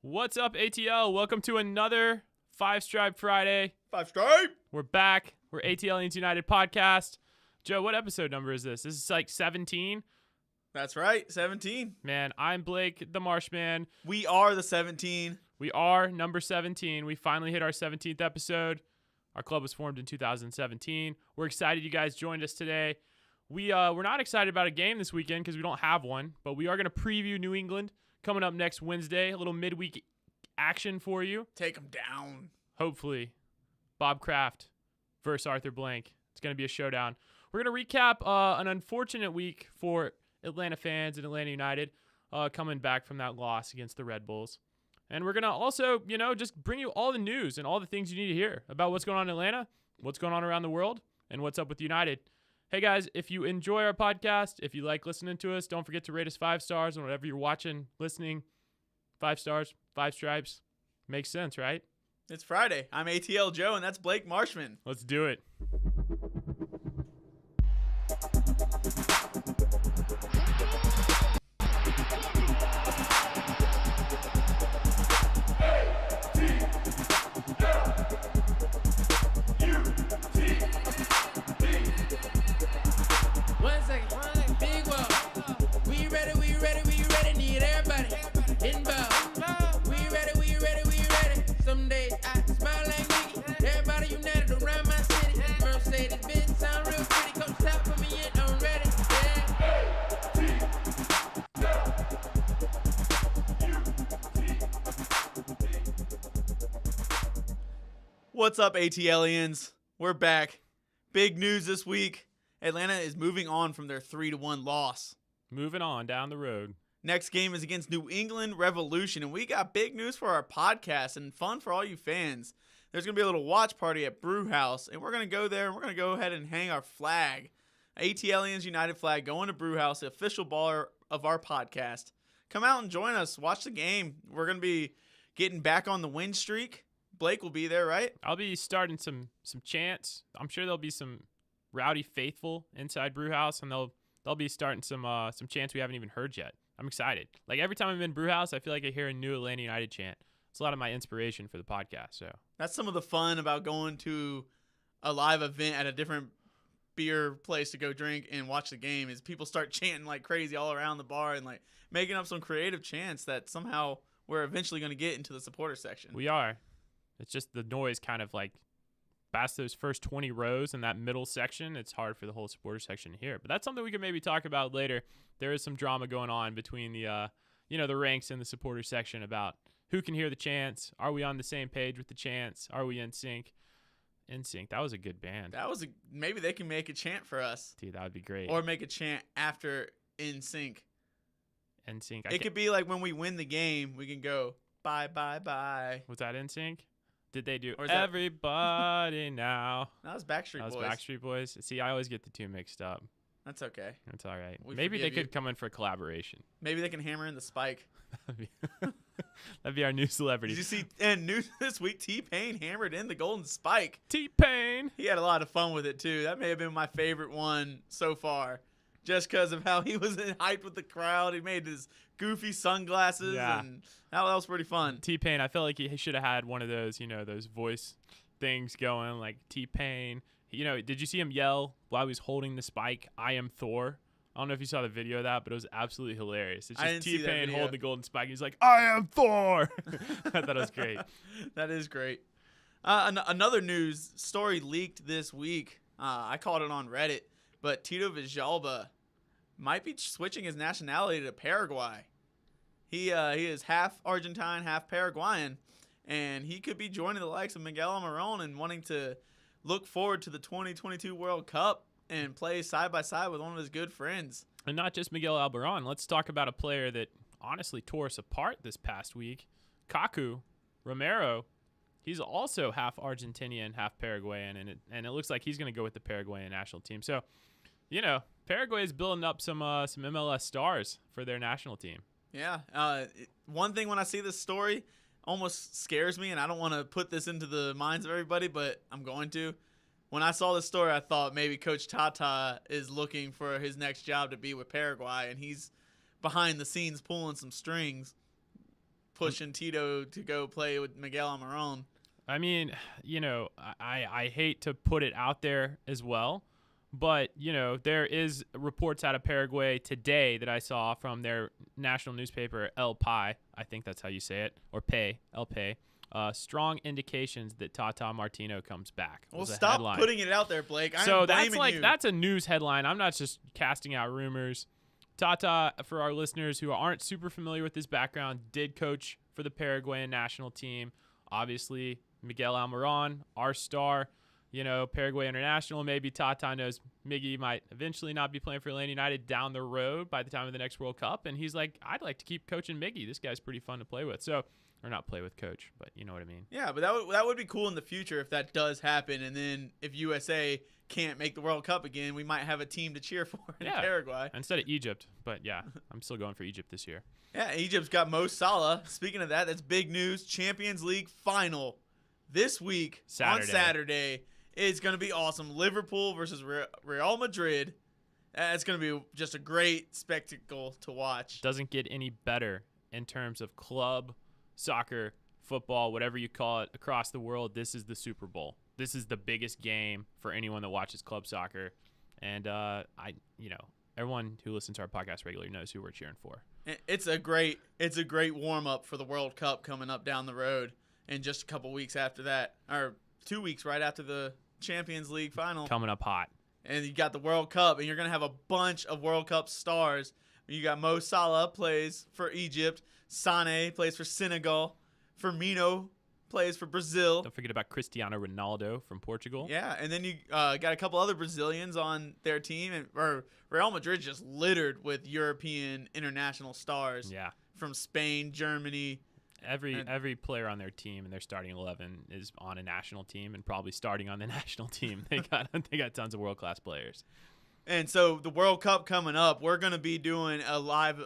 What's up, ATL? Welcome to another Five Stripe Friday. Five Stripe! We're back. We're ATLiens United podcast. Joe, what episode number is this? This is like 17. That's right, 17. Man, I'm Blake, the Marshman. We are the 17. We are number 17. We finally hit our 17th episode. Our club was formed in 2017. We're excited you guys joined us today. We're not excited about a game this weekend because we don't have one, but we are going to preview New England coming up next Wednesday. A little midweek action for you. Take them down. Hopefully. Bob Kraft versus Arthur Blank. It's going to be a showdown. We're going to recap an unfortunate week for Atlanta fans and Atlanta United coming back from that loss against the Red Bulls. And we're going to also, just bring you all the news and all the things you need to hear about what's going on in Atlanta, what's going on around the world, and what's up with United. Hey, guys, if you enjoy our podcast, if you like listening to us, don't forget to rate us 5 stars on whatever you're watching, listening. 5 stars, 5 stripes. Makes sense, right? It's Friday. I'm ATL Joe, and that's Blake Marshman. Let's do it. Need everybody involved. We ready. Some days I smile like Mickey. Everybody united around my city. Mercedes Benz sound real pretty. Come stop for me and I'm ready. What's up, ATLiens? We're back. Big news this week. Atlanta is moving on from their 3-1 loss. Moving on down the road. Next game is against New England Revolution, and we got big news for our podcast and fun for all you fans. There's going to be a little watch party at Brewhouse, and we're going to go there, and we're going to go ahead and hang our flag. ATLiens United flag going to Brewhouse, the official bar of our podcast. Come out and join us. Watch the game. We're going to be getting back on the win streak. Blake will be there, right? I'll be starting some chants. I'm sure there'll be some rowdy faithful inside Brewhouse, and they'll be starting some chants we haven't even heard yet. I'm excited. Like, every time I'm in Brewhouse, I feel like I hear a new Atlanta United chant. It's a lot of my inspiration for the podcast. So that's some of the fun about going to a live event at a different beer place to go drink and watch the game is people start chanting like crazy all around the bar and like making up some creative chants that somehow we're eventually going to get into the supporter section. We are. It's just the noise kind of like past those first 20 rows in that middle section. It's hard for the whole supporter section to hear. But that's something we can maybe talk about later. There is some drama going on between the the ranks in the supporter section about who can hear the chants. Are we on the same page with the chants? Are we in sync? In sync. That was a good band. Maybe they can make a chant for us. Dude, that would be great. Or make a chant after in sync. In sync. It could be like when we win the game, we can go bye bye bye. Was that in sync? Did they do everybody now? That was Backstreet Boys. That was Backstreet Boys. See, I always get the two mixed up. That's okay. That's all right. We Maybe they forgive you. could come in for a collaboration. Maybe they can hammer in the spike. That'd be our new celebrity. Did you see, and news this week, T-Pain hammered in the golden spike. T-Pain. He had a lot of fun with it, too. That may have been my favorite one so far. Just because of how he was hyped with the crowd. He made his goofy sunglasses, and that was pretty fun. T-Pain, I felt like he should have had one of those, those voice things going, like T-Pain. Did you see him yell while he was holding the spike, "I am Thor"? I don't know if you saw the video of that, but it was absolutely hilarious. It's just T-Pain holding the golden spike. He's like, "I am Thor." I thought it was great. That is great. Another news story leaked this week. I caught it on Reddit. But Tito Villalba might be switching his nationality to Paraguay. He is half Argentine, half Paraguayan, and he could be joining the likes of Miguel Almiron and wanting to look forward to the 2022 World Cup and play side by side with one of his good friends. And not just Miguel Almiron. Let's talk about a player that honestly tore us apart this past week. Kaku Romero. He's also half Argentinian, half Paraguayan, and it looks like he's going to go with the Paraguayan national team. So, Paraguay is building up some MLS stars for their national team. Yeah. One thing when I see this story almost scares me, and I don't want to put this into the minds of everybody, but I'm going to. When I saw this story, I thought maybe Coach Tata is looking for his next job to be with Paraguay, and he's behind the scenes pulling some strings. pushing Tito to go play with Miguel Almiron. I mean, I hate to put it out there as well, but, there is reports out of Paraguay today that I saw from their national newspaper, El Pai. I think that's how you say it, or Pay, El Pay. Strong indications that Tata Martino comes back. Well, stop putting it out there, Blake. So that's a news headline. I'm not just casting out rumors. Tata, for our listeners who aren't super familiar with his background, did coach for the Paraguayan national team. Obviously, Miguel Almiron, our star, Paraguay international. Maybe Tata knows Miggy might eventually not be playing for Atlanta United down the road by the time of the next World Cup. And he's like, I'd like to keep coaching Miggy. This guy's pretty fun to play with. So, or not play with, coach, but you know what I mean. Yeah, but that would be cool in the future if that does happen. And then if USA can't make the World Cup again, we might have a team to cheer for in Paraguay. Instead of Egypt. But, yeah, I'm still going for Egypt this year. Yeah, Egypt's got Mo Salah. Speaking of that, that's big news. Champions League final this week on Saturday. It's going to be awesome. Liverpool versus Real Madrid. It's going to be just a great spectacle to watch. Doesn't get any better in terms of club, soccer, football, whatever you call it, across the world. This is the Super Bowl. This is the biggest game for anyone that watches club soccer. And everyone who listens to our podcast regularly knows who we're cheering for. It's a great warm up for the World Cup coming up down the road in just a couple weeks after that, or 2 weeks right after the Champions League final. Coming up hot. And you got the World Cup, and you're going to have a bunch of World Cup stars. You got Mo Salah plays for Egypt. Sané plays for Senegal. Firmino plays for Brazil. Don't forget about Cristiano Ronaldo from Portugal. Yeah, and then you got a couple other Brazilians on their team. Or Real Madrid just littered with European international stars. Yeah. From Spain, Germany. Every player on their team and their starting 11 is on a national team and probably starting on the national team. They got tons of world-class players. And so the World Cup coming up, we're going to be doing a live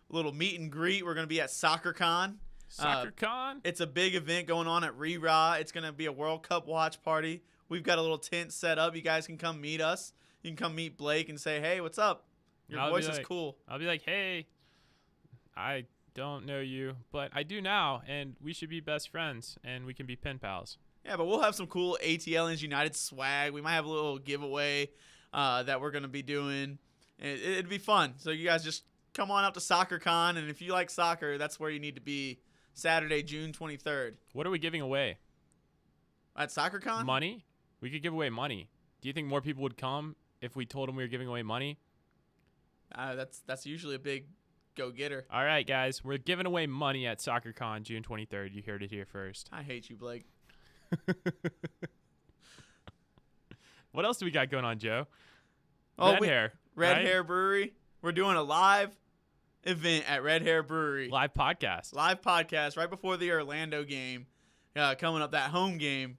little meet and greet. We're going to be at SoccerCon. SoccerCon? It's a big event going on at Re-Ra. It's going to be a World Cup watch party. We've got a little tent set up. You guys can come meet us. You can come meet Blake and say, hey, what's up? Your voice is cool. I'll be like, hey, I don't know you, but I do now, and we should be best friends, and we can be pen pals. Yeah, but we'll have some cool ATLiens United swag. We might have a little giveaway that we're going to be doing. It'd be fun. So you guys just come on up to SoccerCon, and if you like soccer, that's where you need to be Saturday, June 23rd. What are we giving away? At SoccerCon? Money? We could give away money. Do you think more people would come if we told them we were giving away money? That's usually a big go-getter. All right, guys. We're giving away money at SoccerCon June 23rd. You heard it here first. I hate you, Blake. What else do we got going on, Joe? Red Hare Brewery. We're doing a live event at Red Hare Brewery. Live podcast right before the Orlando game coming up, that home game.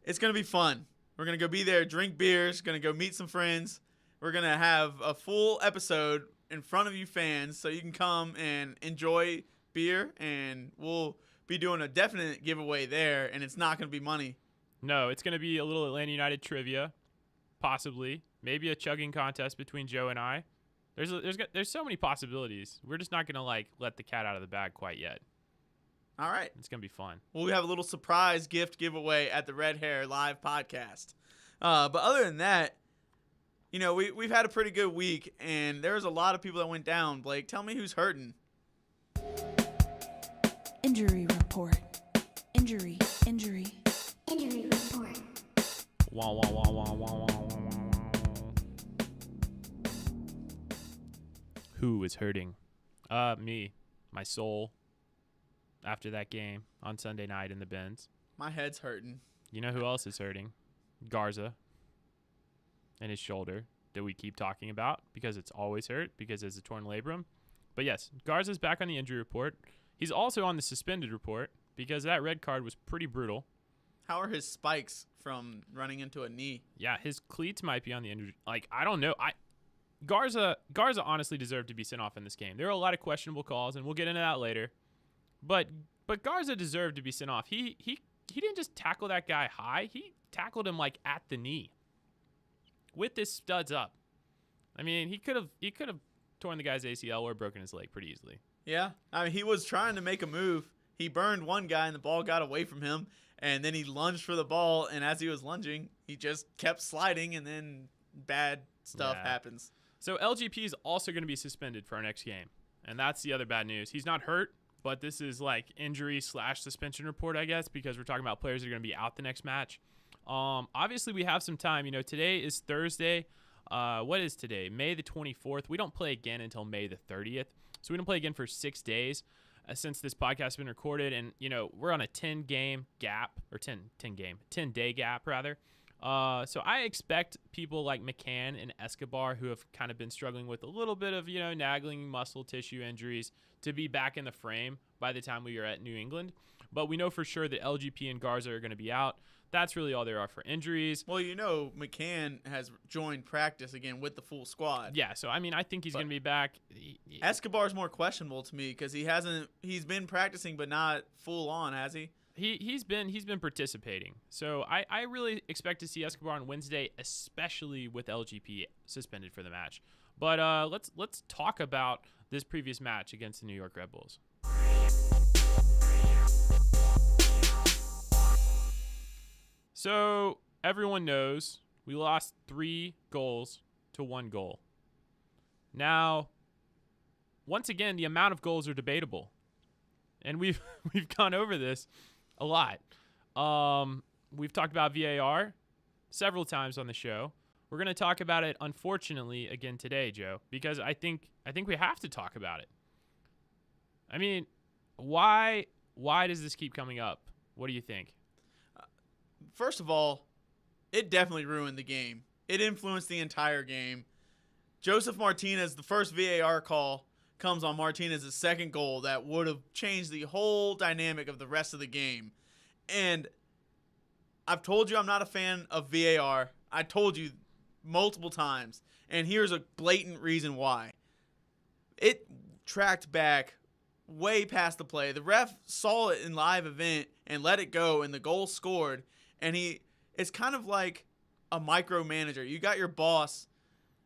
It's going to be fun. We're going to go be there, drink beers, going to go meet some friends. We're going to have a full episode in front of you fans so you can come and enjoy beer, and we'll be doing a definite giveaway there, and it's not going to be money. No, it's going to be a little Atlanta United trivia, possibly. Maybe a chugging contest between Joe and I. There's so many possibilities. We're just not going to let the cat out of the bag quite yet. All right. It's going to be fun. Well, we have a little surprise gift giveaway at the Red Hare live podcast. But other than that, we've had a pretty good week, and there's a lot of people that went down. Blake, tell me who's hurting. Injury report. Injury report. Wah, wah, wah, wah, wah, wah, wah. Who is hurting? Me. My soul. After that game on Sunday night in the Benz. My head's hurting. You know who else is hurting? Garza. And his shoulder that we keep talking about because it's always hurt because it's a torn labrum. But yes, Garza's back on the injury report. He's also on the suspended report because that red card was pretty brutal. How are his spikes from running into a knee? Yeah, his cleats might be on the injury. I don't know. Garza honestly deserved to be sent off in this game. There were a lot of questionable calls, and we'll get into that later. But Garza deserved to be sent off. He didn't just tackle that guy high. He tackled him at the knee with his studs up. I mean, he could have torn the guy's ACL or broken his leg pretty easily. Yeah. I mean, he was trying to make a move. He burned one guy, and the ball got away from him. And then he lunged for the ball, and as he was lunging, he just kept sliding, and then bad stuff happens. So LGP is also going to be suspended for our next game. And that's the other bad news. He's not hurt, but this is like injury/suspension report, I guess, because we're talking about players that are going to be out the next match. Obviously, we have some time. You know, today is Thursday. What is today? May the 24th. We don't play again until May the 30th. So we don't play again for 6 days since this podcast has been recorded. And, you know, we're on a 10-game gap, or 10-day gap, rather. So I expect people like McCann and Escobar, who have kind of been struggling with a little bit of, you know, nagging muscle tissue injuries, to be back in the frame by the time we are at New England. But we know for sure that LGP and Garza are going to be out. That's really all there are for injuries. Well, you know, McCann has joined practice again with the full squad. Yeah, so I mean, I think he's going to be back. Escobar's more questionable to me because he's been practicing but not full on, has he? He's been participating. So I really expect to see Escobar on Wednesday, especially with LGP suspended for the match. But let's talk about this previous match against the New York Red Bulls. So everyone knows we lost 3 goals to 1 goal. Now, once again, the amount of goals are debatable, and we've gone over this a lot. We've talked about VAR several times on the show. We're going to talk about it, unfortunately, again today, Joe, because I think we have to talk about it. I mean, why does this keep coming up? What do you think? First of all, it definitely ruined the game. It influenced the entire game. Joseph Martinez, the first VAR call, comes on Martinez's second goal that would have changed the whole dynamic of the rest of the game. And I've told you I'm not a fan of VAR. I told you multiple times. And here's a blatant reason why. It tracked back way past the play. The ref saw it in live event and let it go, and the goal scored. And it's kind of like a micromanager. You got your boss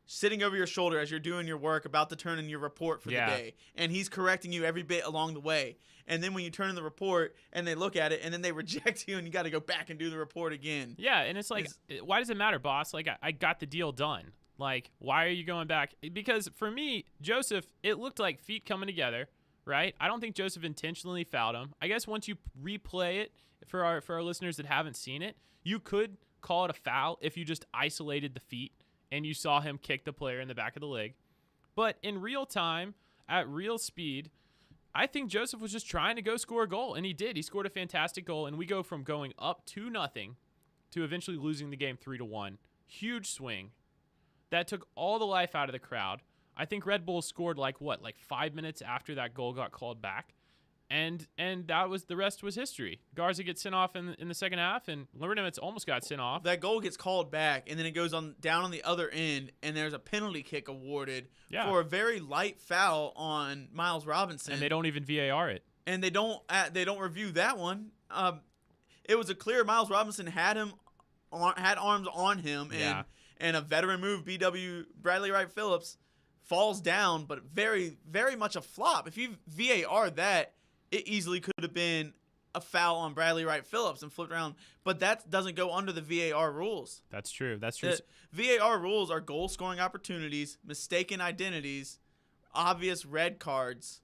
sitting over your shoulder as you're doing your work, about to turn in your report for the day. And he's correcting you every bit along the way. And then when you turn in the report and they look at it and then they reject you and you got to go back and do the report again. Yeah, and it's like, why does it matter, boss? Like, I got the deal done. Like, why are you going back? Because for me, Joseph, it looked like feet coming together, right? I don't think Joseph intentionally fouled him. I guess once you replay it, for our listeners that haven't seen it, you could call it a foul if you just isolated the feet and you saw him kick the player in the back of the leg. But in real time, at real speed, I think Joseph was just trying to go score a goal, and he did. He scored a fantastic goal, and we go from going up 2-0 to eventually losing the game 3-1. Huge swing. That took all the life out of the crowd. I think Red Bull scored like 5 minutes after that goal got called back. And that was, the rest was history. Garza gets sent off in the second half, and Liberty almost got sent off. That goal gets called back, and then it goes down on the other end, and there's a penalty kick awarded for a very light foul on Miles Robinson. And they don't even VAR it. And they don't review that one. It was a clear Miles Robinson had arms on him, and a veteran move, BW Bradley Wright Phillips falls down, but very, very much a flop. If you VAR that, it easily could have been a foul on Bradley Wright Phillips and flipped around, but that doesn't go under the VAR rules. That's true. That's true. The VAR rules are goal scoring opportunities, mistaken identities, obvious red cards,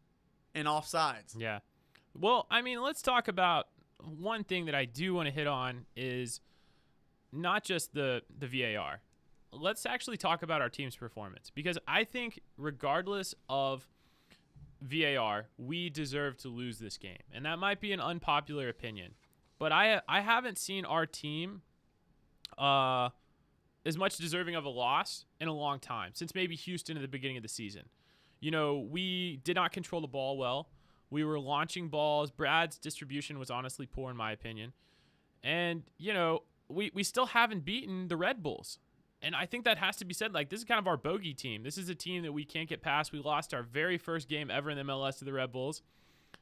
and offsides. Yeah. Well, I mean, let's talk about one thing that I do want to hit on is not just the VAR. Let's actually talk about our team's performance, because I think regardless of VAR, we deserve to lose this game. And that might be an unpopular opinion, but I haven't seen our team as much deserving of a loss in a long time, since maybe Houston at the beginning of the season. You know, we did not control the ball well. We were launching balls. Brad's distribution was honestly poor in my opinion. And, you know, we still haven't beaten the Red Bulls. And I think that has to be said. Like, this is kind of our bogey team. This is a team that we can't get past. We lost our very first game ever in the MLS to the Red Bulls.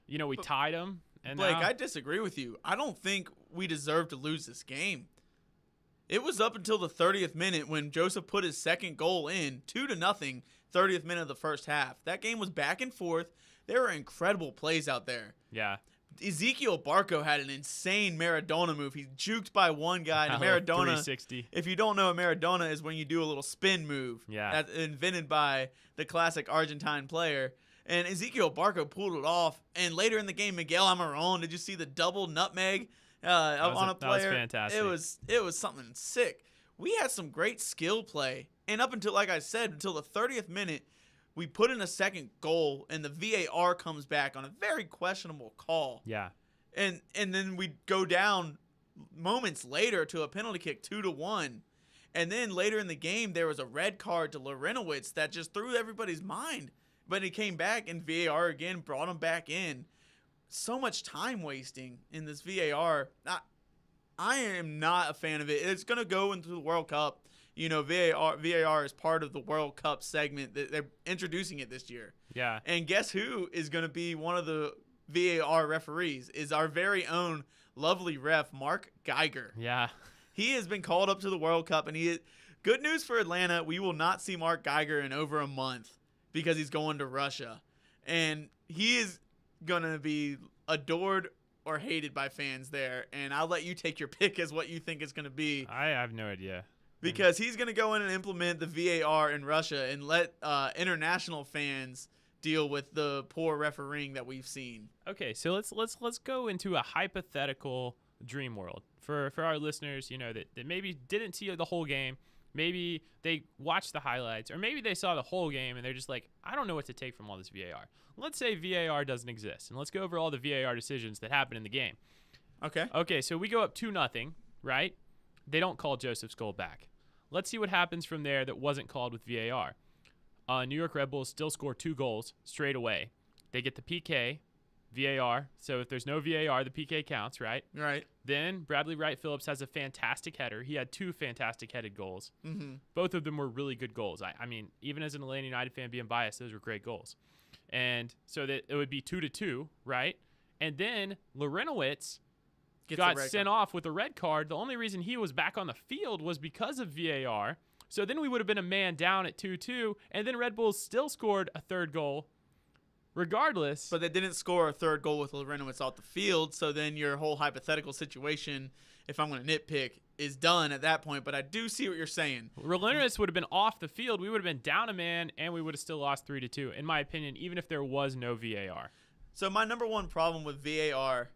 You know, we tied them. And Blake, I disagree with you. I don't think we deserve to lose this game. It was up until the 30th minute when Joseph put his second goal in, 2-0, 30th minute of the first half. That game was back and forth. There were incredible plays out there. Yeah. Ezekiel Barco had an insane Maradona move. He juked by one guy. And Maradona, 360. if you don't know what Maradona is, when you do a little spin move. Yeah. That's invented by the classic Argentine player. And Ezekiel Barco pulled it off. And later in the game, Miguel Almiron, did you see the double nutmeg on a player? That was fantastic. It was something sick. We had some great skill play. And up until, like I said, until the 30th minute, we put in a second goal, and the VAR comes back on a very questionable call. Yeah. And then we go down moments later to a penalty kick 2-1. And then later in the game, there was a red card to Lorenowitz that just threw everybody's mind. But he came back, and VAR again brought him back in. So much time wasting in this VAR. I am not a fan of it. It's going to go into the World Cup. You know, VAR is part of the World Cup segment. They're introducing it this year. Yeah. And guess who is going to be one of the VAR referees? Is our very own lovely ref, Mark Geiger. Yeah. He has been called up to the World Cup, and good news for Atlanta, we will not see Mark Geiger in over a month because he's going to Russia. And he is going to be adored or hated by fans there. And I'll let you take your pick as what you think it's going to be. I have no idea. Because he's going to go in and implement the VAR in Russia and let international fans deal with the poor refereeing that we've seen. Okay, so let's go into a hypothetical dream world for our listeners, you know, that maybe didn't see the whole game. Maybe they watched the highlights, or maybe they saw the whole game and they're just like, I don't know what to take from all this VAR. Let's say VAR doesn't exist, and let's go over all the VAR decisions that happened in the game. Okay, so we go up 2-0, right? They don't call Joseph's goal back. Let's see what happens from there that wasn't called with VAR. New York Red Bulls still score 2 goals straight away. They get the PK, VAR. So if there's no VAR, the PK counts, right? Right. Then Bradley Wright Phillips has a fantastic header. He had 2 fantastic headed goals. Mm-hmm. Both of them were really good goals. I mean, even as an Atlanta United fan being biased, those were great goals. And so that it would be 2-2, right? And then Lorenowitz got sent off with a red card. The only reason he was back on the field was because of VAR. So then we would have been a man down at 2-2, and then Red Bulls still scored a third goal regardless. But they didn't score a third goal with Lorenowitz off the field, so then your whole hypothetical situation, if I'm going to nitpick, is done at that point. But I do see what you're saying. Lorenowitz would have been off the field. We would have been down a man, and we would have still lost 3-2, in my opinion, even if there was no VAR. So my number one problem with VAR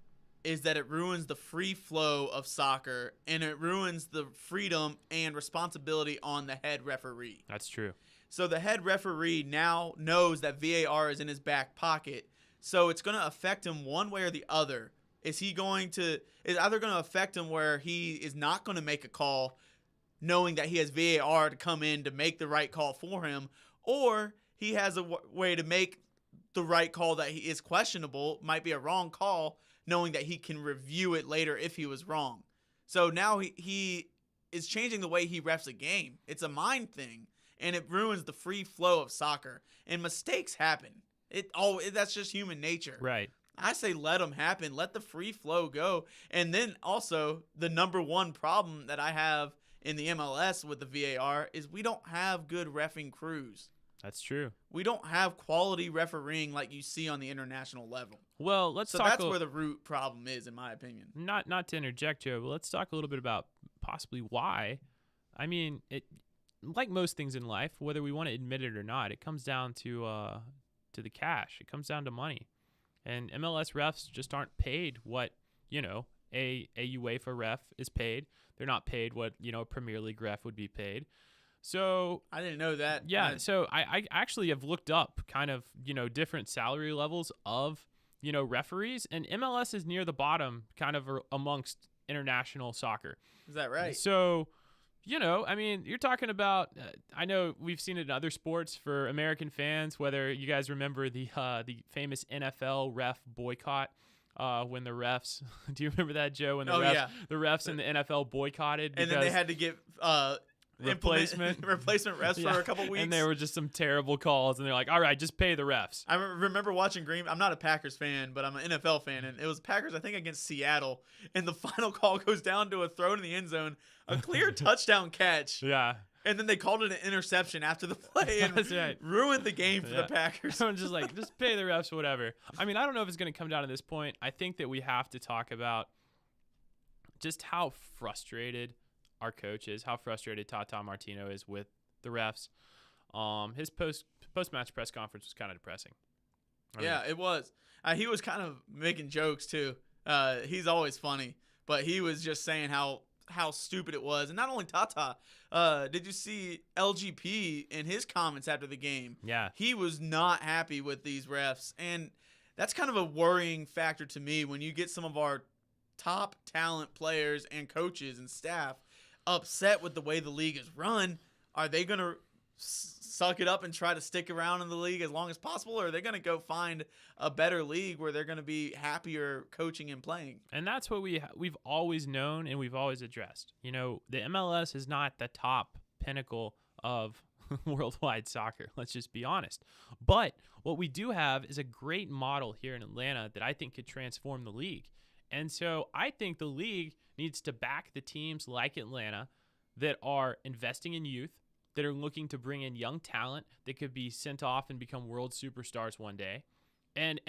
is that it ruins the free flow of soccer, and it ruins the freedom and responsibility on the head referee. That's true. So the head referee now knows that VAR is in his back pocket, so it's going to affect him one way or the other. Is either going to affect him where he is not going to make a call knowing that he has VAR to come in to make the right call for him, or he has a way to make the right call that is questionable, might be a wrong call, knowing that he can review it later if he was wrong. So now he is changing the way he refs a game. It's a mind thing, and it ruins the free flow of soccer. And mistakes happen. That's just human nature. Right. I say let them happen. Let the free flow go. And then also the number one problem that I have in the MLS with the VAR is we don't have good reffing crews. That's true. We don't have quality refereeing like you see on the international level. Well, let's talk. That's where the root problem is, in my opinion. Not to interject, Joe, but let's talk a little bit about possibly why. I mean, like most things in life, whether we want to admit it or not, it comes down to the cash. It comes down to money, and MLS refs just aren't paid what a UEFA ref is paid. They're not paid what a Premier League ref would be paid. So I didn't know that. Yeah, so I actually have looked up kind of, different salary levels of, referees, and MLS is near the bottom kind of amongst international soccer. Is that right? So, I mean, you're talking about, I know we've seen it in other sports for American fans, whether you guys remember the famous NFL ref boycott. When the refs, do you remember that, Joe? When the refs in the NFL boycotted, and then they had to get replacement refs for a couple weeks, and there were just some terrible calls, and they're like, all right, just pay the refs. I remember watching I'm not a Packers fan, but I'm an NFL fan, and it was Packers, I think, against Seattle, and the final call goes down to a throw in the end zone, a clear touchdown catch. Yeah. And then they called it an interception after the play and That's right. ruined the game for Yeah. the Packers. Everyone's just like, just pay the refs, whatever. I mean, I don't know if it's going to come down to this point. I think that we have to talk about just how frustrated our coach is, how frustrated Tata Martino is with the refs. His post-match press conference was kind of depressing. Yeah, it was. He was kind of making jokes too. He's always funny, but he was just saying how stupid it was. And not only Tata, did you see LGP in his comments after the game? Yeah. He was not happy with these refs. And that's kind of a worrying factor to me when you get some of our top talent players and coaches and staff upset with the way the league is run. Are they going to suck it up and try to stick around in the league as long as possible, or are they going to go find a better league where they're going to be happier coaching and playing? And that's what we've always known and we've always addressed. You know, the MLS is not the top pinnacle of worldwide soccer. Let's just be honest. But what we do have is a great model here in Atlanta that I think could transform the league. And so I think the league needs to back the teams like Atlanta that are investing in youth, that are looking to bring in young talent that could be sent off and become world superstars one day. And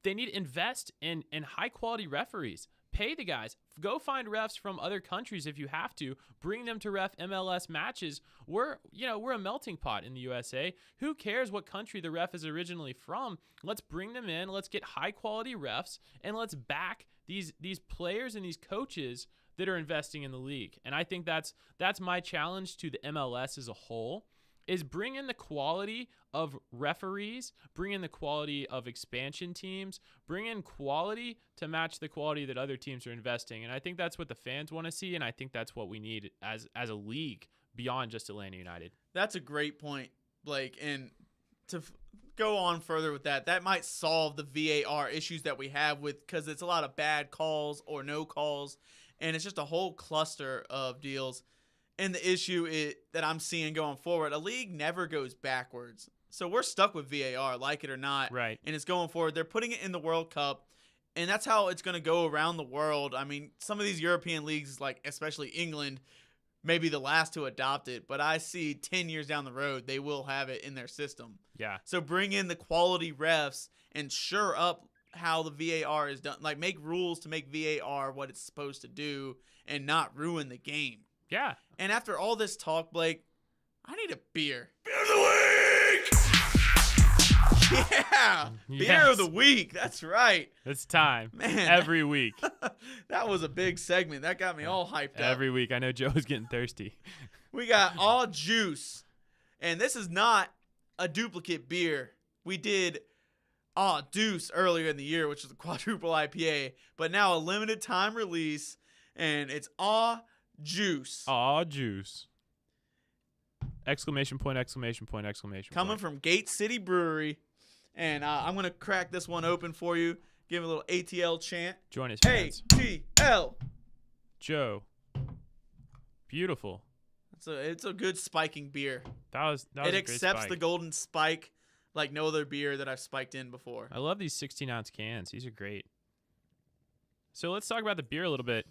they need to invest in high quality referees. Pay the guys. Go find refs from other countries if you have to. Bring them to ref MLS matches. We're a melting pot in the USA. Who cares what country the ref is originally from? Let's bring them in. Let's get high quality refs and let's back these players and these coaches that are investing in the league. And I think that's my challenge to the MLS as a whole, is bring in the quality of referees, bring in the quality of expansion teams, bring in quality to match the quality that other teams are investing. And I think that's what the fans want to see, and I think that's what we need as a league beyond just Atlanta United. That's a great point, Blake. And to go on further with that, that might solve the VAR issues that we have because it's a lot of bad calls or no calls. And it's just a whole cluster of deals. And the issue that I'm seeing going forward, a league never goes backwards. So we're stuck with VAR, like it or not. Right. And it's going forward. They're putting it in the World Cup. And that's how it's going to go around the world. I mean, some of these European leagues, like especially England, may be the last to adopt it. But I see 10 years down the road, they will have it in their system. Yeah. So bring in the quality refs and shore up how the VAR is done. Like, make rules to make VAR what it's supposed to do and not ruin the game. Yeah. And after all this talk, Blake, I need a beer. Beer of the week! Yeah! Yes. Beer of the week. That's right. It's time. Man. Every week. That was a big segment. That got me all hyped up. Every week. I know Joe's getting thirsty. We got All Juice. And this is not a duplicate beer. We did Deuce earlier in the year, which is a quadruple IPA, but now a limited time release, and it's Juice. Aw, juice. Exclamation point, exclamation point, exclamation Coming point. from Gate City Brewery, and I'm going to crack this one open for you, give a little ATL chant. Join his fans. ATL. Joe. Beautiful. It's a good spiking beer. That was It a great accepts spike. the golden spike like no other beer that I've spiked in before. I love these 16-ounce cans. These are great. So let's talk about the beer a little bit.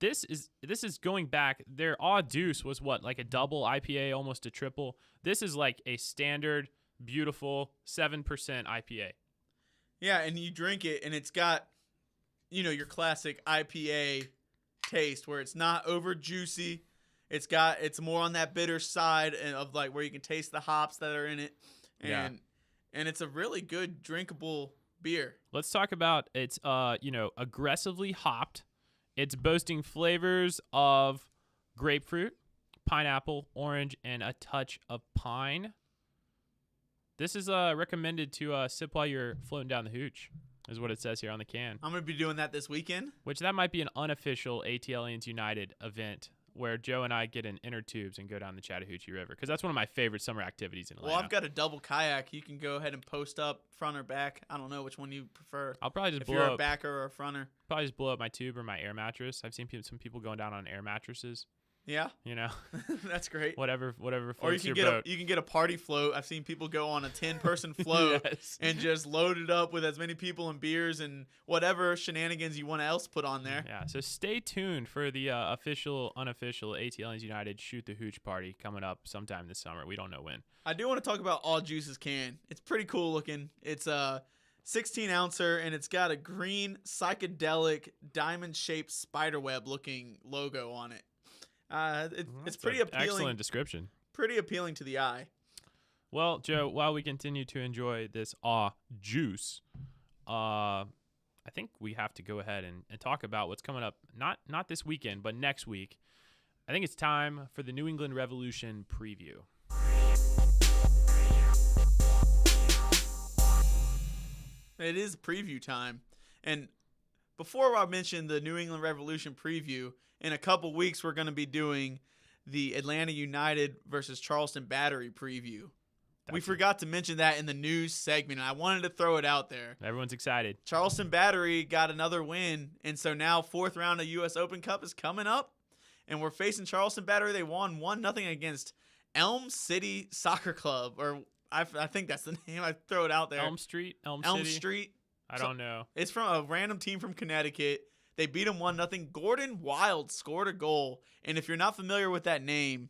This is going back. Their Deuce was what, like a double IPA, almost a triple. This is like a standard, beautiful 7% IPA. Yeah, and you drink it, and it's got, your classic IPA taste where it's not over juicy. It's more on that bitter side of like where you can taste the hops that are in it, and it's a really good drinkable beer. Let's talk about it's aggressively hopped. It's boasting flavors of grapefruit, pineapple, orange, and a touch of pine. This is recommended to sip while you're floating down the hooch, is what it says here on the can. I'm going to be doing that this weekend. Which that might be an unofficial ATLiens United event where Joe and I get in inner tubes and go down the Chattahoochee River, because that's one of my favorite summer activities in Atlanta. Well, I've got a double kayak. You can go ahead and post up front or back. I don't know which one you prefer. I'll probably just if you're blow a up. backer or a fronter. Probably just blow up my tube or my air mattress. I've seen some people going down on air mattresses. Yeah, You know, that's great. whatever Or you floats can your get boat. you can get a party float. I've seen people go on a 10-person float Yes. and just load it up with as many people and beers and whatever shenanigans you want to else put on there. Yeah, so stay tuned for the official, unofficial ATLiens United Shoot the Hooch party coming up sometime this summer. We don't know when. I do want to talk about All Juice's can. It's pretty cool looking. It's a 16-ouncer and it's got a green psychedelic diamond-shaped spiderweb looking logo on it. It's That's pretty an appealing. Excellent description. Pretty appealing to the eye. Well, Joe, while we continue to enjoy this juice, I think we have to go ahead and talk about what's coming up, not this weekend, but next week. I think it's time for the New England Revolution preview. It is preview time. And before I mention the New England Revolution preview, in a couple weeks we're going to be doing the Atlanta United versus Charleston Battery preview. We forgot to mention that in the news segment, and I wanted to throw it out there. Everyone's excited. Charleston Battery got another win, and so now 4th round of U.S. Open Cup is coming up, and we're facing Charleston Battery. They won 1-0 against Elm City Soccer Club, or I think that's the name. I throw it out there. Elm Street? Elm Elm City? Street. I don't know. It's from a random team from Connecticut. They beat them 1-0. Gordon Wild scored a goal, and if you're not familiar with that name,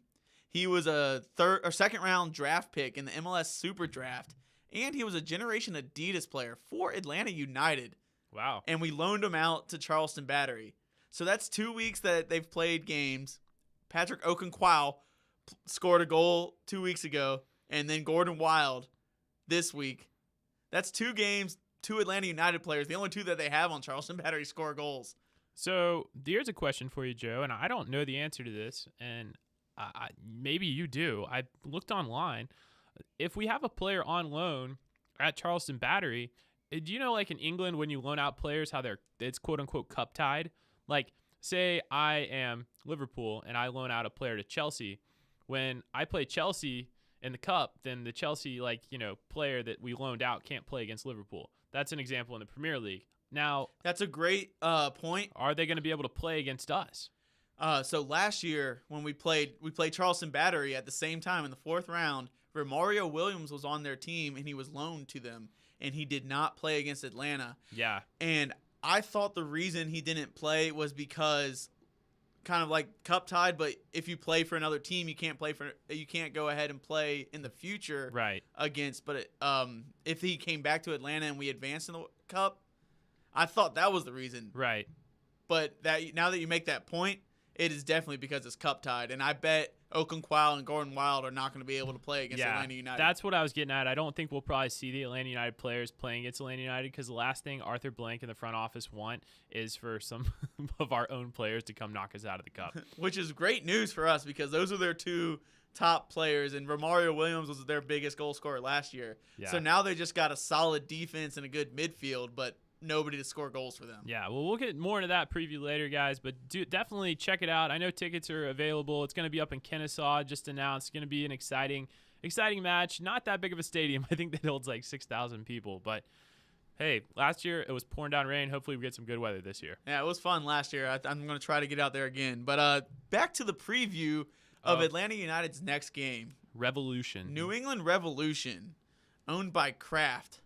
he was a 2nd round draft pick in the MLS Super Draft, and he was a Generation Adidas player for Atlanta United. Wow. And we loaned him out to Charleston Battery. So that's 2 weeks that they've played games. Patrick Okonkwo scored a goal 2 weeks ago, and then Gordon Wild this week. That's 2 games, 2 Atlanta United players, the only 2 that they have on Charleston Battery score goals. So here's a question for you, Joe, and I don't know the answer to this, and maybe you do. I looked online. If we have a player on loan at Charleston Battery, do you know, like in England, when you loan out players, how it's quote unquote cup tied? Like, say I am Liverpool and I loan out a player to Chelsea. When I play Chelsea in the cup, then the Chelsea player that we loaned out can't play against Liverpool. That's an example in the Premier League. Now, that's a great point. Are they going to be able to play against us? So last year when we played Charleston Battery at the same time in the 4th round. Romario Williams was on their team and he was loaned to them, and he did not play against Atlanta. Yeah. And I thought the reason he didn't play was because kind of like cup tied, but if you play for another team, you can't go ahead and play in the future right against. But if he came back to Atlanta and we advanced in the cup, I thought that was the reason. Right. But now that you make that point, it is definitely because it's cup tied, and I bet Okonkwo and Gordon Wild are not going to be able to play against Atlanta United. That's what I was getting at. I don't think we'll probably see the Atlanta United players playing against Atlanta United, because the last thing Arthur Blank and the front office want is for some of our own players to come knock us out of the cup. Which is great news for us, because those are their 2 top players, and Romario Williams was their biggest goal scorer last year. Yeah. So now they just got a solid defense and a good midfield, but nobody to score goals for them. Yeah, well, we'll get more into that preview later, guys, but definitely check it out. I know tickets are available. It's going to be up in Kennesaw, just announced. It's going to be an exciting match. Not that big of a stadium. I think that holds like 6,000 people, but hey, last year it was pouring down rain. Hopefully we get some good weather this year. Yeah, it was fun last year. I'm going to try to get out there again. But back to the preview of Atlanta United's next game. Revolution. New England Revolution, owned by Kraft.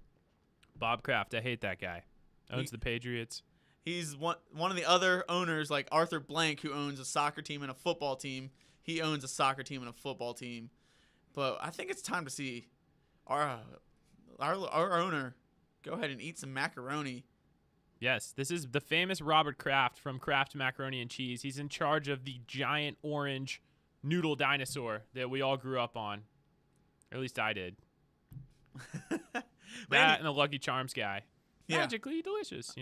Bob Kraft. I hate that guy. Owns the Patriots. He's one of the other owners, like Arthur Blank, who owns a soccer team and a football team. He owns a soccer team and a football team. But I think it's time to see our owner go ahead and eat some macaroni. Yes, this is the famous Robert Kraft from Kraft Macaroni and Cheese. He's in charge of the giant orange noodle dinosaur that we all grew up on. Or at least I did. That and the Lucky Charms guy. Yeah. Magically delicious,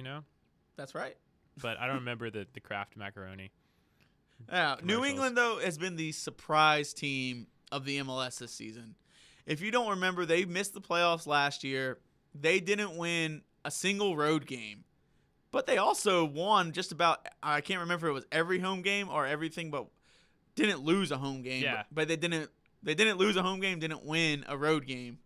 That's right. But I don't remember the Kraft macaroni. Yeah, New England, though, has been the surprise team of the MLS this season. If you don't remember, they missed the playoffs last year. They didn't win a single road game. But they also won just about, I can't remember if it was every home game or everything, but didn't lose a home game. Yeah. But they didn't lose a home game, didn't win a road game.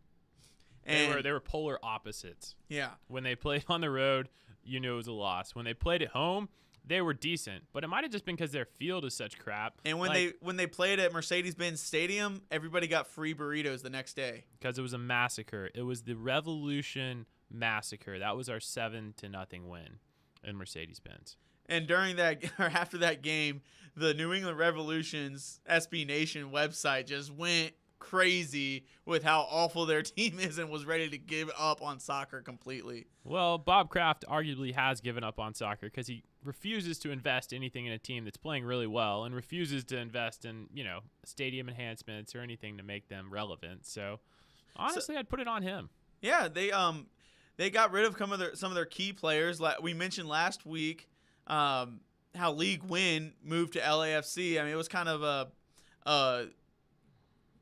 And They were polar opposites. Yeah. When they played on the road, it was a loss. When they played at home, they were decent, but it might have just been because their field is such crap. And when they played at Mercedes-Benz Stadium, everybody got free burritos the next day. Because it was a massacre. It was the Revolution Massacre. That was our 7-0 win in Mercedes-Benz. And during that, or after that game, the New England Revolution's SB Nation website just went crazy with how awful their team is and was ready to give up on soccer completely. Well, Bob Kraft arguably has given up on soccer because he refuses to invest anything in a team that's playing really well and refuses to invest in, stadium enhancements or anything to make them relevant. So, honestly, I'd put it on him. Yeah, they got rid of some of their key players. We mentioned last week how League Win moved to LAFC. I mean, it was kind of a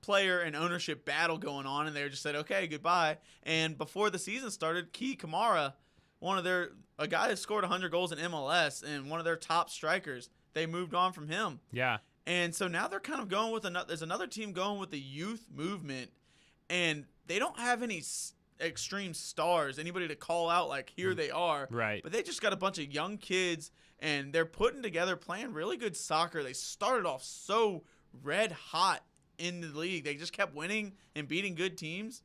player and ownership battle going on, and they just said, okay, goodbye. And before the season started, Key Kamara, a guy that scored 100 goals in MLS and one of their top strikers, they moved on from him. Yeah. And so now they're kind of going with there's another team going with the youth movement, and they don't have any extreme stars, anybody to call out like here they are. Right. But they just got a bunch of young kids, and they're putting together, playing really good soccer. They started off so red hot in the league. They just kept winning and beating good teams.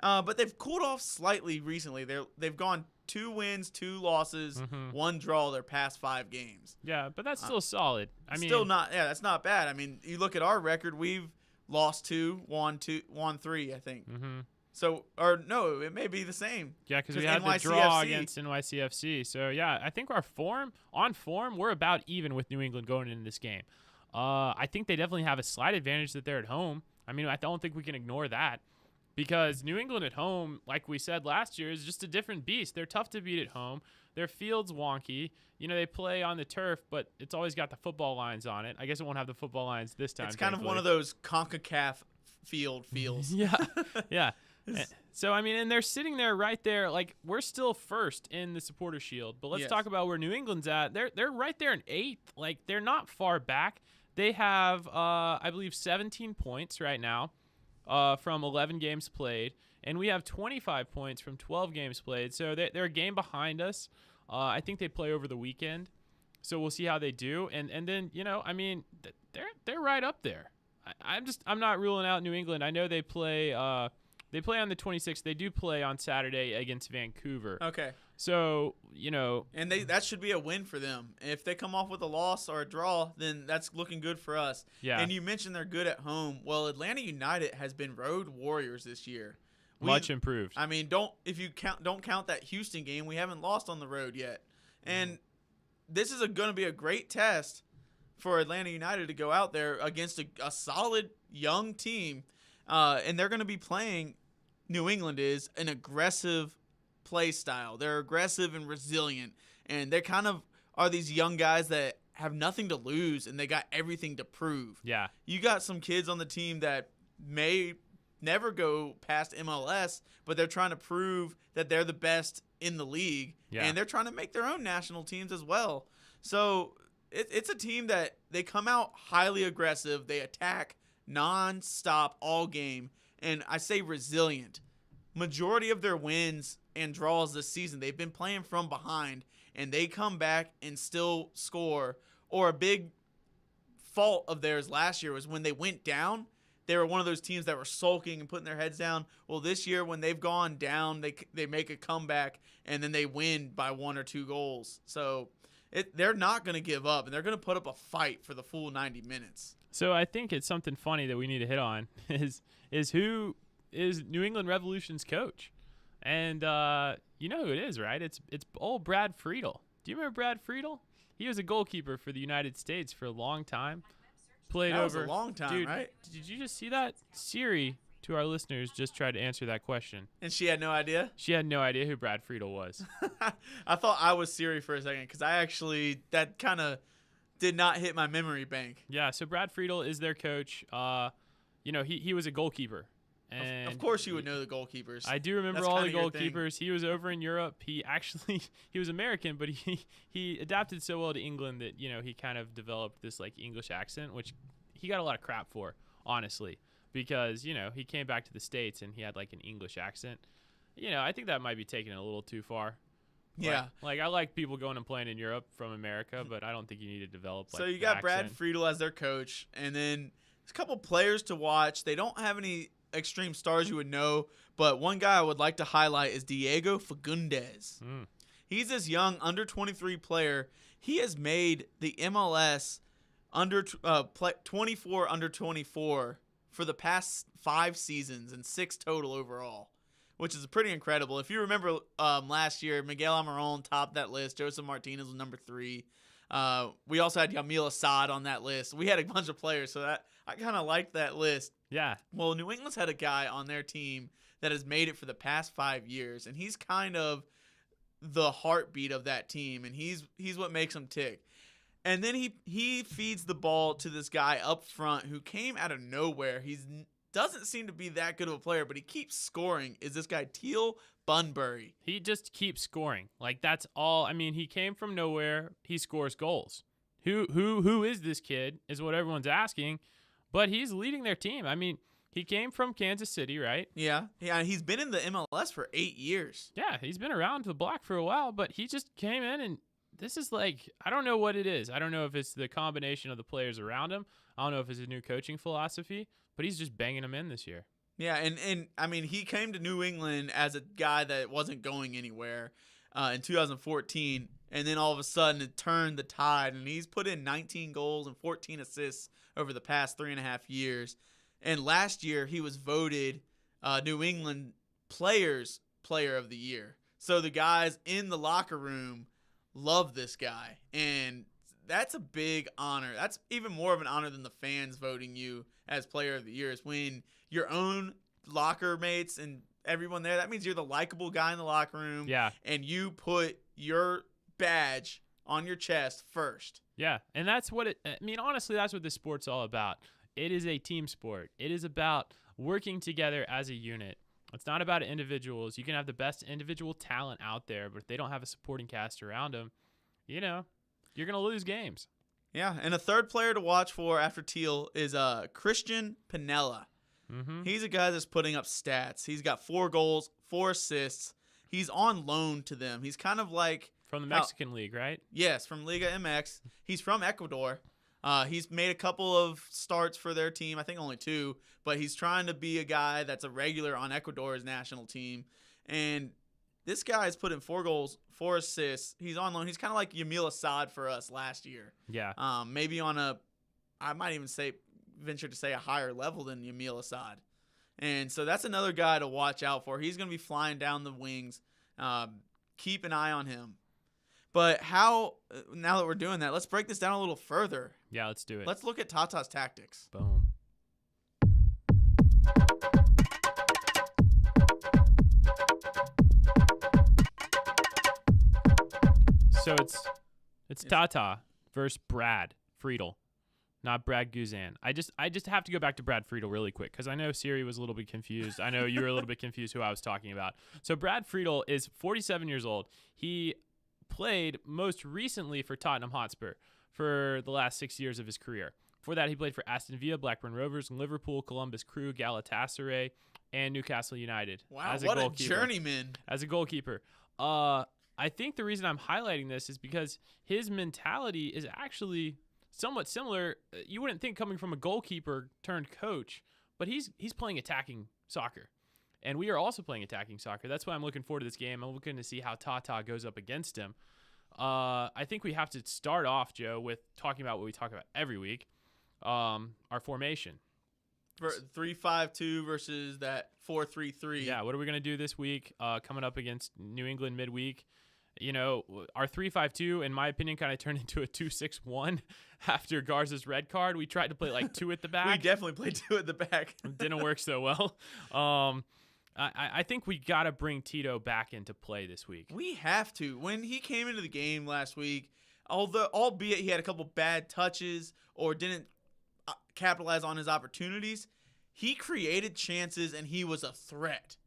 But they've cooled off slightly recently. They've gone 2 wins, 2 losses, 1 draw their past 5 games. Yeah, but that's still solid. That's not bad. I mean, you look at our record, we've lost 2, won 3, I think. Mm-hmm. So, or no, it may be the same. Yeah, because we had the draw against NYCFC. So, yeah, I think our form, we're about even with New England going into this game. I think they definitely have a slight advantage that they're at home. I mean, I don't think we can ignore that because New England at home, like we said last year, is just a different beast. They're tough to beat at home. Their field's wonky. They play on the turf, but it's always got the football lines on it. I guess it won't have the football lines this time. It's kind of one of those CONCACAF feels. Yeah, yeah. So, I mean, and they're sitting there right there. Like, we're still first in the Supporter Shield. But let's talk about where New England's at. They're right there in 8th. Like, they're not far back. They have, I believe, 17 points right now from 11 games played. And we have 25 points from 12 games played. So they're a game behind us. I think they play over the weekend. So we'll see how they do. And then, I mean, they're right up there. I'm not ruling out New England. I know they play on the 26th. They do play on Saturday against Vancouver. Okay. So, And that should be a win for them. If they come off with a loss or a draw, then that's looking good for us. Yeah. And you mentioned they're good at home. Well, Atlanta United has been road warriors this year. Much improved. I mean, don't count that Houston game. We haven't lost on the road yet. And this is going to be a great test for Atlanta United to go out there against a solid young team. And they're going to be playing, New England is, an aggressive play style. They're aggressive and resilient. And they kind of are these young guys that have nothing to lose, and they got everything to prove. Yeah. You got some kids on the team that may never go past MLS, but they're trying to prove that they're the best in the league. Yeah. And they're trying to make their own national teams as well. So it's a team that they come out highly aggressive. They attack non-stop all game, and I say resilient. Majority of their wins and draws this season, they've been playing from behind, and they come back and still score. Or a big fault of theirs last year was when they went down, they were one of those teams that were sulking and putting their heads down. Well, this year when they've gone down, they make a comeback, and then they win by 1 or 2 goals. So they're not going to give up, and they're going to put up a fight for the full 90 minutes. So I think it's something funny that we need to hit on is who is New England Revolution's coach. And you know who it is, right? It's old Brad Friedel. Do you remember Brad Friedel? He was a goalkeeper for the United States for a long time. Played that over was a long time, dude, right? Did you just see that? Siri, to our listeners, just tried to answer that question. And she had no idea? She had no idea who Brad Friedel was. I thought I was Siri for a second because that kind of did not hit my memory bank. Yeah, so Brad Friedel is their coach. He was a goalkeeper. And of course you would know the goalkeepers. I do remember That's all the kinda your thing. goalkeepers. He was over in Europe. He was American, but he adapted so well to England that, he kind of developed this like English accent, which he got a lot of crap for, honestly, because, he came back to the States and he had like an English accent. I think that might be taking it a little too far. Yeah. Like I like people going and playing in Europe from America, but I don't think you need to develop. So like, you got the Brad accent. Friedel as their coach, and then there's a couple players to watch. They don't have any extreme stars you would know, but one guy I would like to highlight is Diego Faundez. He's this young under 23 player. He has made the MLS under 24 under 24 for the past 5 seasons and 6 total overall, which is pretty incredible. If you remember last year, Miguel Almiron topped that list. Joseph Martinez was number 3. We also had Yamil Assad on that list. We had a bunch of players, so that I kind of liked that list. Yeah. Well, New England's had a guy on their team that has made it for the past 5 years, and he's kind of the heartbeat of that team, and he's what makes them tick. And then he feeds the ball to this guy up front who came out of nowhere. Doesn't seem to be that good of a player, but he keeps scoring. Is this guy Teal Bunbury? He just keeps scoring. Like that's all. I mean, he came from nowhere. He scores goals. Who is this kid? Is what everyone's asking. But he's leading their team. I mean, he came from Kansas City, right? Yeah. He's been in the MLS for 8 years. Yeah, he's been around the block for a while, but he just came in and this is like, I don't know what it is. I don't know if it's the combination of the players around him. I don't know if it's a new coaching philosophy, but he's just banging them in this year. Yeah, and I mean, he came to New England as a guy that wasn't going anywhere in 2014, and then all of a sudden it turned the tide, and he's put in 19 goals and 14 assists over the past 3.5 years. And last year he was voted New England Player of the Year. So the guys in the locker room love this guy, and that's a big honor. That's even more of an honor than the fans voting you as Player of the Year, is when your own locker mates and everyone there, that means you're the likable guy in the locker room. Yeah. And you put your badge on your chest first. Yeah, and that's what I mean, honestly, that's what this sport's all about. It is a team sport. It is about working together as a unit. It's not about individuals. You can have the best individual talent out there, but if they don't have a supporting cast around them, you're going to lose games. Yeah, and a third player to watch for after Teal is Cristian Pinella. Mm-hmm. He's a guy that's putting up stats. He's got 4 goals, 4 assists. He's on loan to them. He's kind of like... From the Mexican League, right? Yes, from Liga MX. He's from Ecuador. He's made a couple of starts for their team. I think only 2. But he's trying to be a guy that's a regular on Ecuador's national team. And this guy's put in 4 goals, 4 assists. He's on loan. He's kind of like Yamil Assad for us last year. Yeah. Maybe on I might even venture to say a higher level than Yamil Assad. And so that's another guy to watch out for. He's going to be flying down the wings. Keep an eye on him. But now that we're doing that, let's break this down a little further. Yeah, let's do it. Let's look at Tata's tactics. Boom. So it's Tata versus Brad Friedel, not Brad Guzan. I just have to go back to Brad Friedel really quick because I know Siri was a little bit confused. I know you were a little bit confused who I was talking about. So Brad Friedel is 47 years old. He played most recently for Tottenham Hotspur for the last 6 years of his career. Before that, he played for Aston Villa, Blackburn Rovers, Liverpool, Columbus Crew, Galatasaray, and Newcastle United. Wow, as what a goalkeeper. journeyman. As a goalkeeper. I think the reason I'm highlighting this is because his mentality is actually somewhat similar. You wouldn't think coming from a goalkeeper turned coach, but he's playing attacking soccer. And we are also playing attacking soccer. That's why I'm looking forward to this game. I'm looking to see how Tata goes up against him. I think we have to start off, Joe, with talking about what we talk about every week, our formation. 3-5-2 versus that 4-3-3. Yeah, what are we going to do this week coming up against New England midweek? You know, our 3-5-2, in my opinion, kind of turned into a 2-6-1 after Garza's red card. We tried to play like 2 at the back. We definitely played 2 at the back. Didn't work so well. I think we got to bring Tito back into play this week. We have to. When he came into the game last week, albeit he had a couple bad touches or didn't capitalize on his opportunities, he created chances and he was a threat.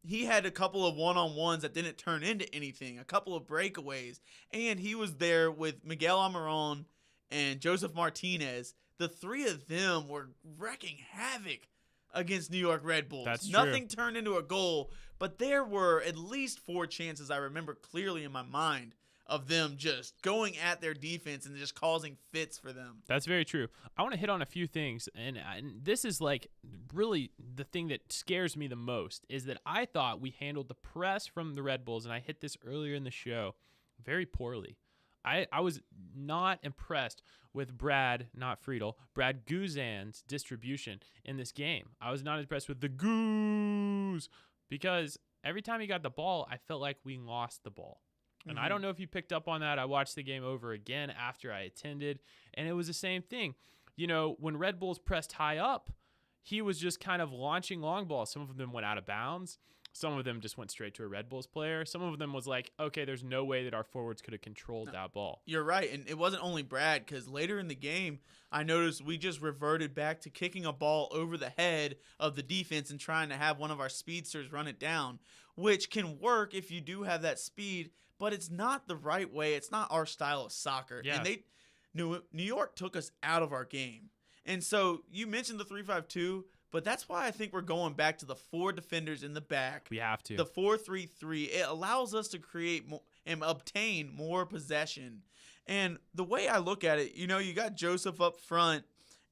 He had a couple of one-on-ones that didn't turn into anything, a couple of breakaways, and he was there with Miguel Almiron and Joseph Martinez. The 3 of them were wrecking havoc against New York Red Bulls. That's Nothing turned into a goal, but there were at least 4 chances I remember clearly in my mind of them just going at their defense and just causing fits for them. That's very true. I want to hit on a few things, and this is like really the thing that scares me the most is that I thought we handled the press from the Red Bulls, and I hit this earlier in the show, very poorly. I was not impressed with Brad Guzan's distribution in this game. I was not impressed with the Goose because every time he got the ball, I felt like we lost the ball. And I don't know if you picked up on that. I watched the game over again after I attended, and it was the same thing. You know, when Red Bulls pressed high up, he was just kind of launching long balls. Some of them went out of bounds. Some of them just went straight to a Red Bulls player. Some of them was like, okay, there's no way that our forwards could have controlled that ball. You're right, and it wasn't only Brad, because later in the game, I noticed we just reverted back to kicking a ball over the head of the defense and trying to have one of our speedsters run it down, which can work if you do have that speed, but it's not the right way. It's not our style of soccer. Yeah. And New York took us out of our game. And so you mentioned the 3-5-2, but that's why I think we're going back to the 4 defenders in the back. We have to. The 4-3-3. It allows us to create more and obtain more possession. And the way I look at it, you know, you got Joseph up front,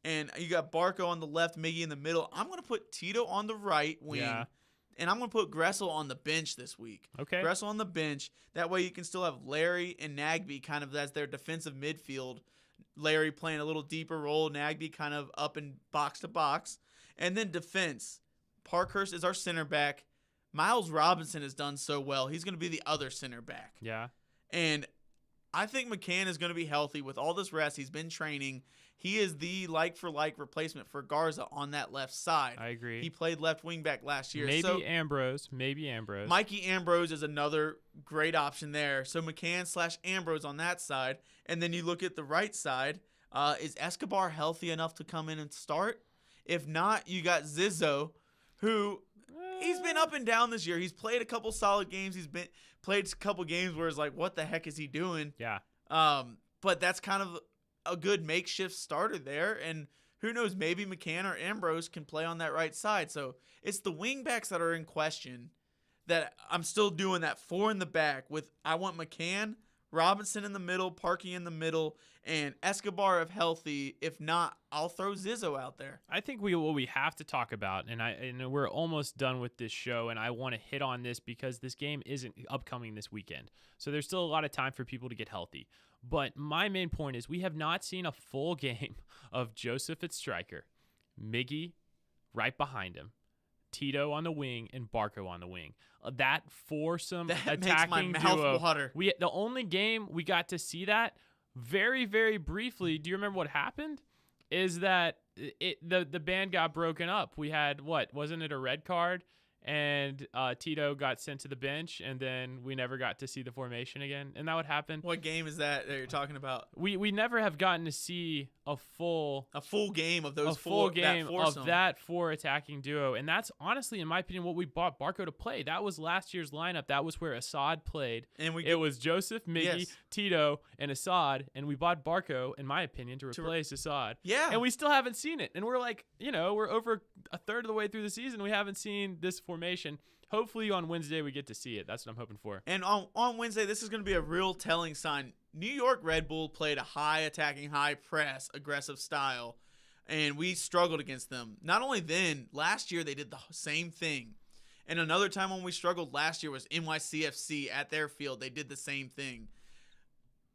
and you got Barco on the left, Miggy in the middle. I'm going to put Tito on the right wing. Yeah. And I'm going to put Gressel on the bench this week. Okay. Gressel on the bench. That way you can still have Larry and Nagby kind of as their defensive midfield. Larry playing a little deeper role. Nagby kind of up in box to box. And then defense. Parkhurst is our center back. Miles Robinson has done so well. He's going to be the other center back. Yeah. And I think McCann is going to be healthy with all this rest. He's been training. He is the like-for-like replacement for Garza on that left side. I agree. He played left wing back last year. Maybe Ambrose. Mikey Ambrose is another great option there. So McCann/Ambrose on that side. And then you look at the right side. Is Escobar healthy enough to come in and start? If not, you got Zizzo, who he's been up and down this year. He's played a couple solid games. He's played a couple games where it's like, what the heck is he doing? Yeah. But that's kind of a good makeshift starter there. And who knows, maybe McCann or Ambrose can play on that right side. So it's the wing backs that are in question that I'm still doing that 4 in the back with I want McCann, Robinson in the middle, Parkey in the middle, and Escobar if healthy. If not, I'll throw Zizzo out there. I think what we have to talk about, and we're almost done with this show, and I want to hit on this because this game isn't upcoming this weekend. So there's still a lot of time for people to get healthy. But my main point is we have not seen a full game of Joseph at striker, Miggy right behind him, Tito on the wing, and Barco on the wing. That foursome attacking makes my mouth duo. water. The only game we got to see that very, very briefly. Do you remember what happened? Is that the band got broken up. We had wasn't it a red card? And Tito got sent to the bench, and then we never got to see the formation again. And that would happen. What game is that you're talking about? We never have gotten to see a full game of those that 4 attacking duo. And that's honestly, in my opinion, what we bought Barco to play. That was last year's lineup. That was where Assad played. And it was Joseph, Miggy, Tito, and Assad. And we bought Barco, in my opinion, to replace Assad. Yeah. And we still haven't seen it. And we're like, we're over a third of the way through the season. We haven't seen this formation. Hopefully on Wednesday we get to see it. That's what I'm hoping for. And on Wednesday, this is going to be a real telling sign. New York Red Bull played a high attacking, high press, aggressive style, and we struggled against them. Not only then, last year they did the same thing. And another time when we struggled last year was NYCFC at their field. They did the same thing.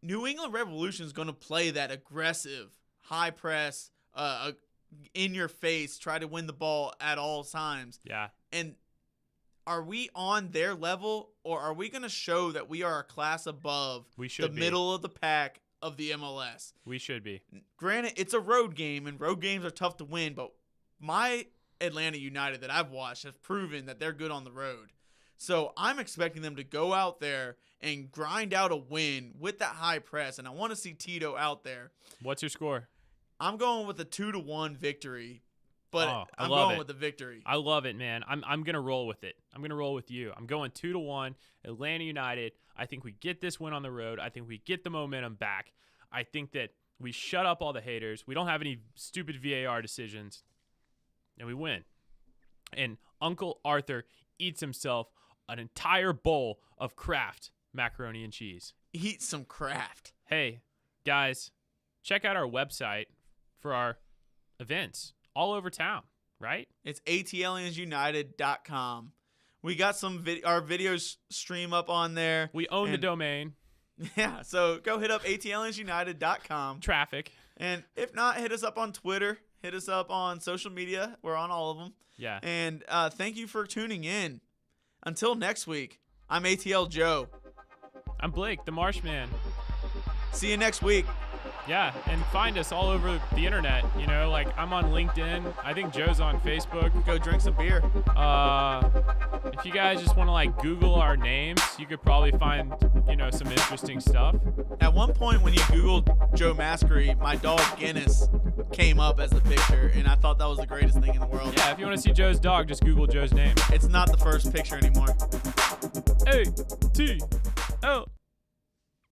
New England Revolution is going to play that aggressive, high press, in your face, try to win the ball at all times. Yeah. And are we on their level, or are we going to show that we are a class above middle of the pack of the MLS? We should be. Granted, it's a road game, and road games are tough to win, but my Atlanta United that I've watched has proven that they're good on the road. So I'm expecting them to go out there and grind out a win with that high press, and I want to see Tito out there. What's your score? I'm going with a 2-1 victory. But I'm going with the victory. I love it, man. I'm going to roll with it. I'm going to roll with you. I'm going 2-1, Atlanta United. I think we get this win on the road. I think we get the momentum back. I think that we shut up all the haters. We don't have any stupid VAR decisions, and we win. and Uncle Arthur eats himself an entire bowl of Kraft macaroni and cheese. Eat some Kraft. Hey, guys, check out our website for our events all over town, right? It's ATLiensUnited.com. We got our videos stream up on there. We own the domain. Yeah, so go hit up ATLiensUnited.com. Traffic. And if not, hit us up on Twitter. Hit us up on social media. We're on all of them. Yeah. And thank you for tuning in. Until next week, I'm ATL Joe. I'm Blake, the Marshman. See you next week. Yeah, and find us all over the internet. You know, like I'm on LinkedIn. I think Joe's on Facebook. Go drink some beer. If you guys just want to like Google our names, you could probably find, you know, some interesting stuff. At one point when you Googled Joe Maskery, my dog Guinness came up as the picture, and I thought that was the greatest thing in the world. Yeah, if you want to see Joe's dog, just Google Joe's name. It's not the first picture anymore. ATL.